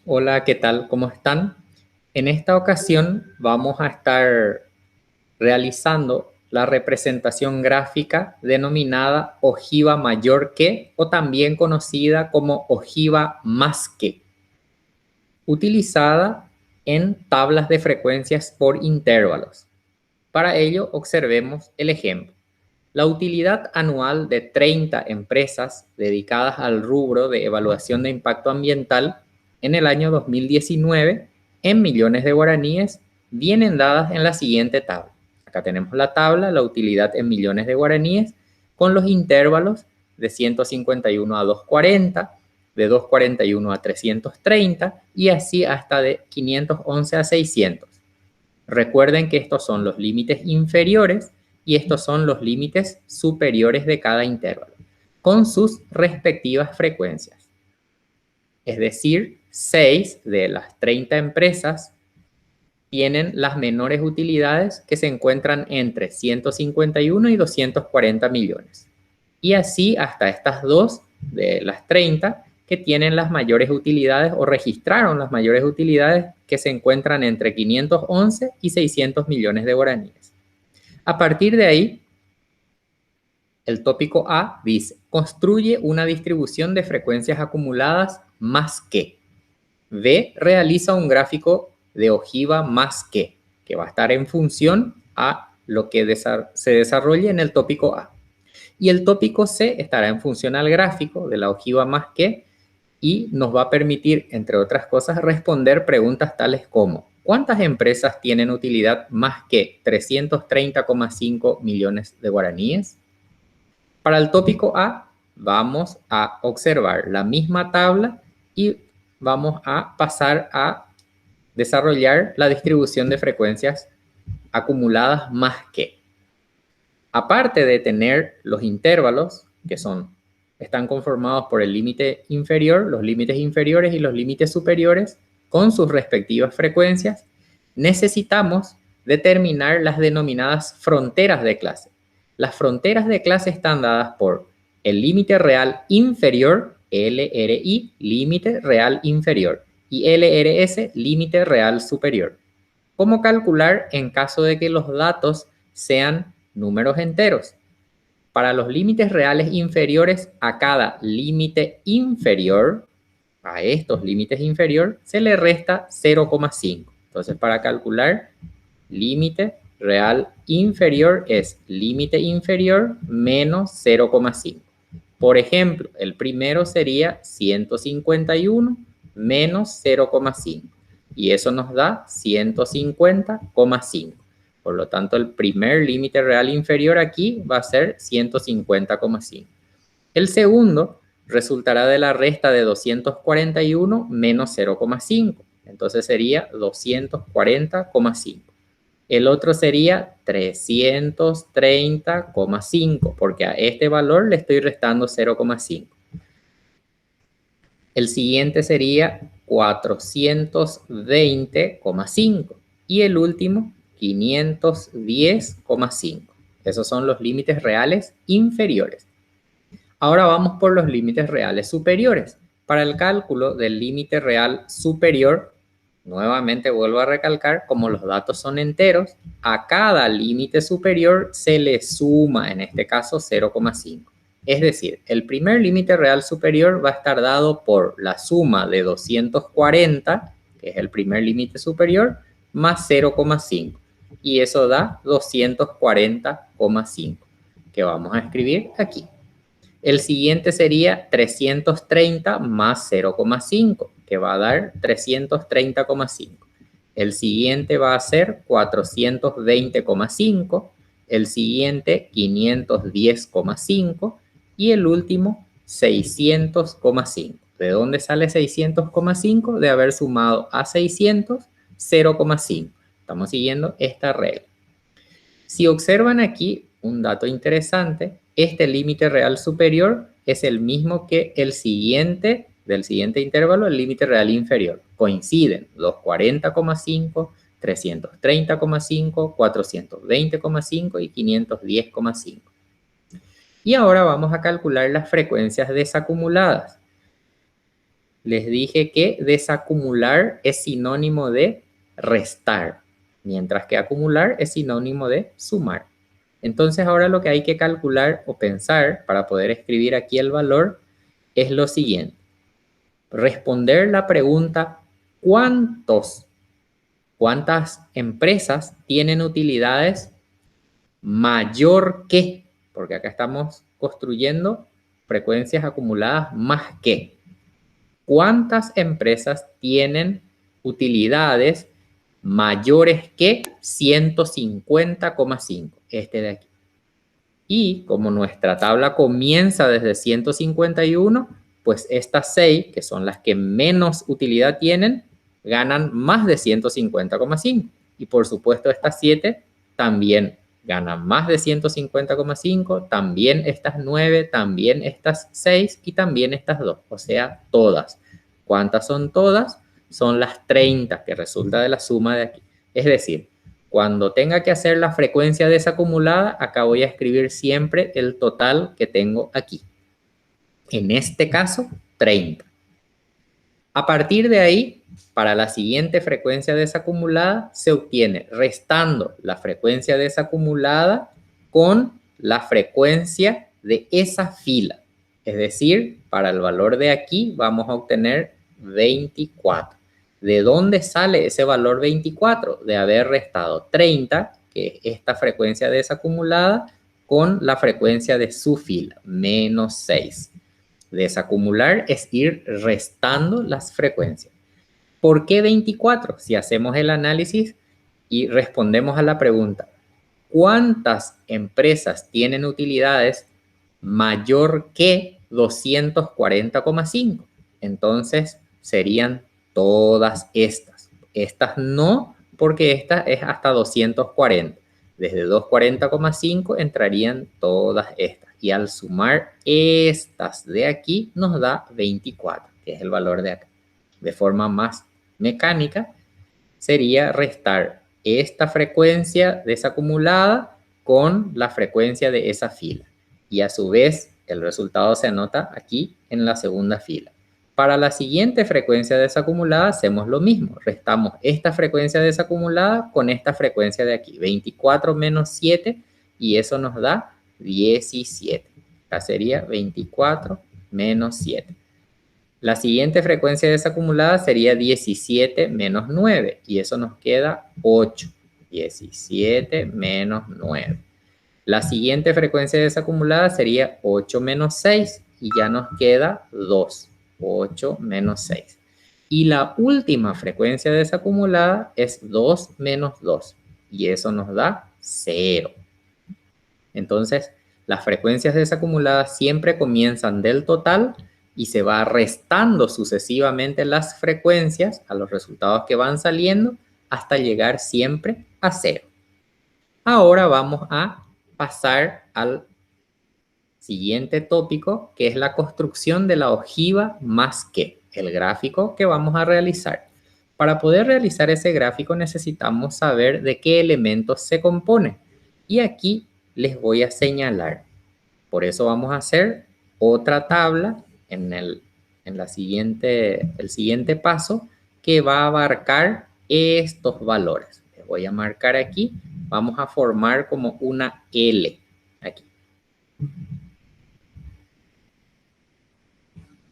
Hola, ¿qué tal? ¿Cómo están? En esta ocasión vamos a estar realizando la representación gráfica denominada ojiva mayor que o también conocida como ojiva más que, utilizada en tablas de frecuencias por intervalos. Para ello, observemos el ejemplo. La utilidad anual de 30 empresas dedicadas al rubro de evaluación de impacto ambiental en el año 2019 en millones de guaraníes vienen dadas en la siguiente tabla. Acá tenemos la tabla, la utilidad en millones de guaraníes con los intervalos de 151 a 240, de 241 a 330 y así hasta de 511 a 600. Recuerden que estos son los límites inferiores y estos son los límites superiores de cada intervalo, con sus respectivas frecuencias. Es decir, 6 de las 30 empresas tienen las menores utilidades que se encuentran entre 151 y 240 millones. Y así hasta estas dos de las 30 que tienen las mayores utilidades o registraron las mayores utilidades que se encuentran entre 511 y 600 millones de guaraníes. A partir de ahí, el tópico A dice, construye una distribución de frecuencias acumuladas más que. B realiza un gráfico de ojiva más que va a estar en función a lo que se desarrolle en el tópico A. Y el tópico C estará en función al gráfico de la ojiva más que y nos va a permitir, entre otras cosas, responder preguntas tales como ¿cuántas empresas tienen utilidad más que 330,5 millones de guaraníes? Para el tópico A vamos a observar la misma tabla y vamos a pasar a desarrollar la distribución de frecuencias acumuladas más que. Aparte de tener los intervalos, que están conformados por el límite inferior, los límites inferiores y los límites superiores, con sus respectivas frecuencias, necesitamos determinar las denominadas fronteras de clase. Las fronteras de clase están dadas por el límite real inferior, LRI, límite real inferior, y LRS, límite real superior. ¿Cómo calcular en caso de que los datos sean números enteros? Para los límites reales inferiores a cada límite inferior, a estos límites inferior, se le resta 0,5. Entonces, para calcular límite real inferior es límite inferior menos 0,5. Por ejemplo, el primero sería 151 menos 0,5. Y eso nos da 150,5. Por lo tanto, el primer límite real inferior aquí va a ser 150,5. El segundo resultará de la resta de 241 menos 0,5. Entonces sería 240,5. El otro sería 330,5, porque a este valor le estoy restando 0,5. El siguiente sería 420,5 y el último 510,5. Esos son los límites reales inferiores. Ahora vamos por los límites reales superiores. Para el cálculo del límite real superior, nuevamente vuelvo a recalcar, como los datos son enteros, a cada límite superior se le suma, en este caso, 0,5. Es decir, el primer límite real superior va a estar dado por la suma de 240, que es el primer límite superior, más 0,5. Y eso da 240,5, que vamos a escribir aquí. El siguiente sería 330 más 0,5, que va a dar 330,5. El siguiente va a ser 420,5. El siguiente 510,5. Y el último 600,5. ¿De dónde sale 600,5? De haber sumado a 600 0,5. Estamos siguiendo esta regla. Si observan aquí un dato interesante, este límite real superior es el mismo que el siguiente, del siguiente intervalo, el límite real inferior. Coinciden 240,5, 330,5, 420,5 y 510,5. Y ahora vamos a calcular las frecuencias desacumuladas. les dije que desacumular es sinónimo de restar, mientras que acumular es sinónimo de sumar. Entonces ahora lo que hay que calcular o pensar para poder escribir aquí el valor es lo siguiente. Responder la pregunta ¿cuántas empresas tienen utilidades mayor que? Porque acá estamos construyendo frecuencias acumuladas más que. ¿Cuántas empresas tienen utilidades mayores que 150,5? Este de aquí. Y como nuestra tabla comienza desde 151, pues estas 6, que son las que menos utilidad tienen, ganan más de 150,5. Y por supuesto estas 7 también ganan más de 150,5, también estas 9, también estas 6 y también estas 2, o sea, todas. ¿Cuántas son todas? Son las 30 que resulta de la suma de aquí. Es decir, cuando tenga que hacer la frecuencia desacumulada, acá voy a escribir siempre el total que tengo aquí. En este caso, 30. A partir de ahí, para la siguiente frecuencia desacumulada, se obtiene restando la frecuencia desacumulada con la frecuencia de esa fila. Es decir, para el valor de aquí vamos a obtener 24. ¿De dónde sale ese valor 24? De haber restado 30, que es esta frecuencia desacumulada, con la frecuencia de su fila, menos 6. Desacumular es ir restando las frecuencias. ¿Por qué 24? Si hacemos el análisis y respondemos a la pregunta, ¿cuántas empresas tienen utilidades mayor que 240,5? Entonces serían todas estas. Estas no, porque esta es hasta 240. Desde 240,5 entrarían todas estas. Y al sumar estas de aquí nos da 24, que es el valor de acá. De forma más mecánica, sería restar esta frecuencia desacumulada con la frecuencia de esa fila. Y a su vez, el resultado se anota aquí en la segunda fila. Para la siguiente frecuencia desacumulada hacemos lo mismo. Restamos esta frecuencia desacumulada con esta frecuencia de aquí. 24 menos 7 y eso nos da 17. Acá sería 24 menos 7. La siguiente frecuencia desacumulada sería 17 menos 9 y eso nos queda 8. 17 menos 9. La siguiente frecuencia desacumulada sería 8 menos 6 y ya nos queda 2. 8 menos 6. Y la última frecuencia desacumulada es 2 menos 2 y eso nos da 0. Entonces, las frecuencias desacumuladas siempre comienzan del total y se va restando sucesivamente las frecuencias a los resultados que van saliendo hasta llegar siempre a 0. Ahora vamos a pasar al siguiente tópico, que es la construcción de la ojiva más que, el gráfico que vamos a realizar. Para poder realizar ese gráfico necesitamos saber de qué elementos se compone. Y aquí les voy a señalar. Por eso vamos a hacer otra tabla en el siguiente paso que va a abarcar estos valores. Les voy a marcar aquí. Vamos a formar como una L aquí.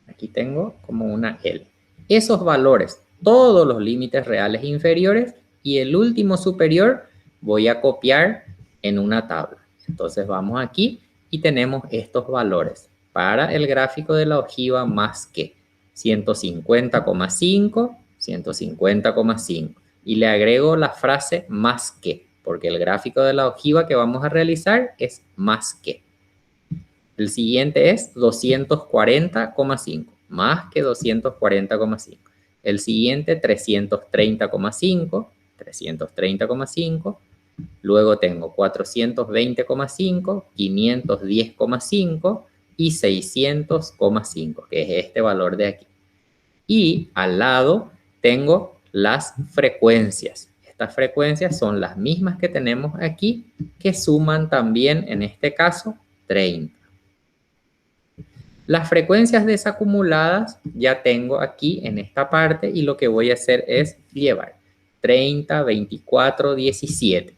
Aquí tengo como una L. Esos valores, todos los límites reales inferiores y el último superior voy a copiar en una tabla. Entonces vamos aquí y tenemos estos valores para el gráfico de la ojiva más que 150,5, 150,5 y le agrego la frase más que, porque el gráfico de la ojiva que vamos a realizar es más que. El siguiente es 240,5, más que 240,5. El siguiente 330,5, 330,5. Luego tengo 420,5, 510,5 y 600,5, que es este valor de aquí. Y al lado tengo las frecuencias. Estas frecuencias son las mismas que tenemos aquí, que suman también, en este caso, 30. Las frecuencias desacumuladas ya tengo aquí en esta parte y lo que voy a hacer es llevar 30, 24, 17.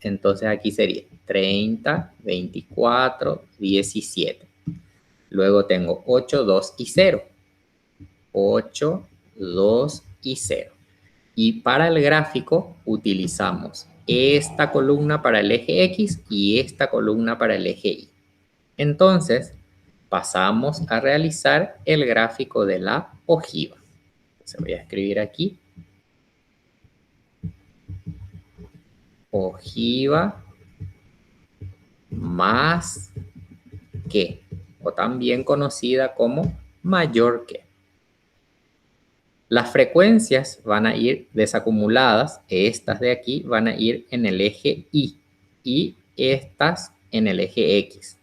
Entonces aquí sería 30, 24, 17. Luego tengo 8, 2 y 0. 8, 2 y 0. Y para el gráfico utilizamos esta columna para el eje X y esta columna para el eje Y. Entonces pasamos a realizar el gráfico de la ojiva. Entonces voy a escribir aquí ojiva más que, o también conocida como mayor que. Las frecuencias van a ir desacumuladas, estas de aquí van a ir en el eje Y y estas en el eje X.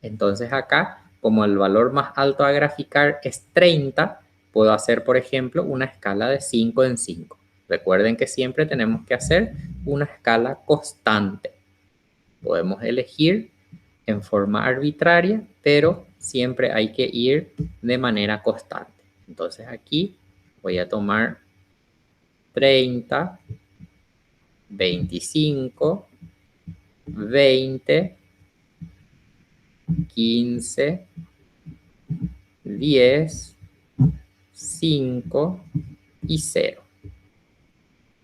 Entonces acá, como el valor más alto a graficar es 30, puedo hacer, por ejemplo, una escala de 5 en 5. Recuerden que siempre tenemos que hacer una escala constante. Podemos elegir en forma arbitraria, pero siempre hay que ir de manera constante. Entonces aquí voy a tomar 30, 25, 20, 15, 10, 5 y 0.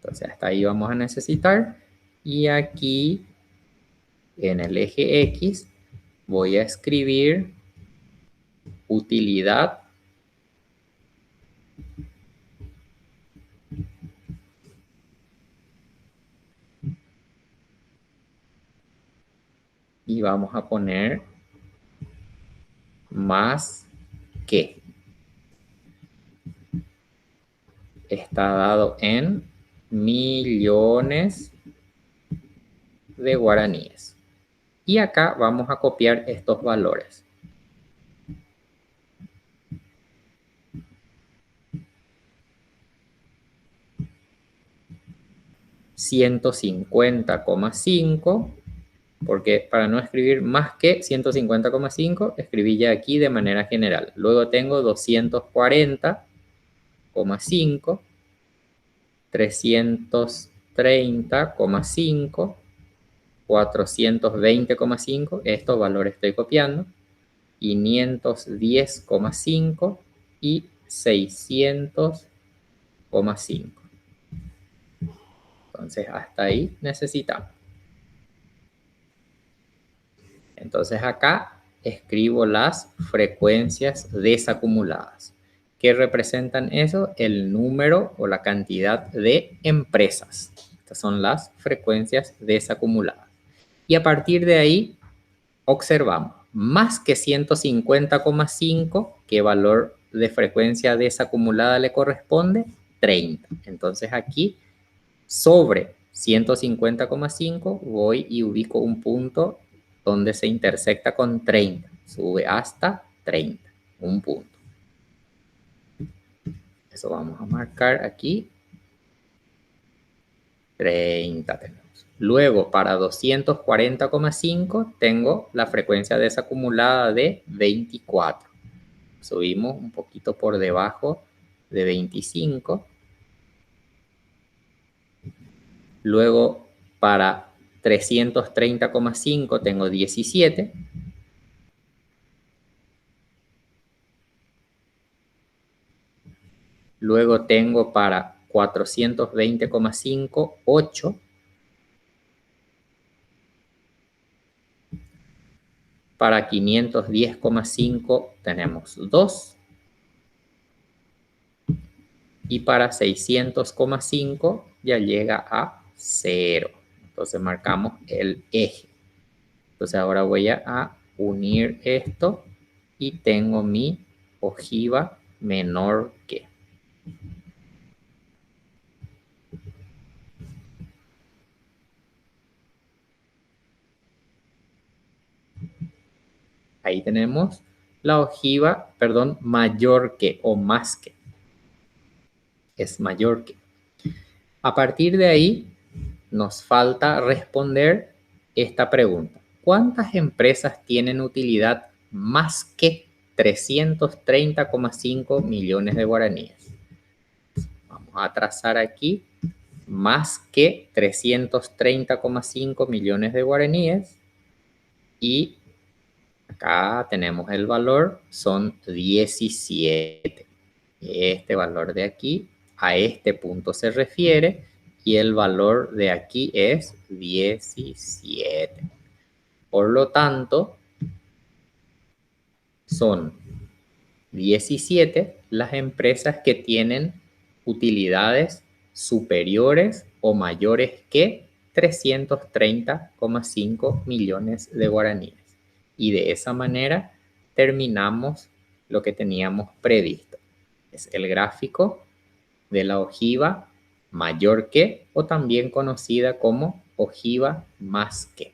Entonces hasta ahí vamos a necesitar. Y aquí en el eje X voy a escribir utilidad y vamos a poner más que. Está dado en millones de guaraníes. Y acá vamos a copiar estos valores. 150,5, porque para no escribir más que 150,5, escribí ya aquí de manera general. Luego tengo 240,5, 330,5, 420,5, estos valores estoy copiando, 510,5 y 600,5. Entonces hasta ahí necesitamos. Entonces acá escribo las frecuencias desacumuladas. ¿Qué representan eso? El número o la cantidad de empresas. Estas son las frecuencias desacumuladas. Y a partir de ahí observamos más que 150,5, ¿qué valor de frecuencia desacumulada le corresponde? 30. Entonces aquí sobre 150,5 voy y ubico un punto donde se intersecta con 30. Sube hasta 30, un punto. Eso vamos a marcar aquí. 30 tenemos. Luego, para 240,5 tengo la frecuencia desacumulada de 24. Subimos un poquito por debajo de 25. Luego, para 330,5 tengo 17. Luego tengo para 420,5, 8. Para 510,5 tenemos 2. Y para 600,5 ya llega a 0. Entonces marcamos el eje. Entonces ahora voy a unir esto y tengo mi ojiva menor que. Ahí tenemos la ojiva, perdón, mayor que o más que. Es mayor que. A partir de ahí nos falta responder esta pregunta. ¿Cuántas empresas tienen utilidad más que 330,5 millones de guaraníes. Vamos a trazar aquí más que 330,5 millones de guaraníes y acá tenemos el valor, son 17. Este valor de aquí a este punto se refiere y el valor de aquí es 17. Por lo tanto, son 17 las empresas que tienen utilidades superiores o mayores que 330,5 millones de guaraníes. Y de esa manera terminamos lo que teníamos previsto. Es el gráfico de la ojiva mayor que o también conocida como ojiva más que.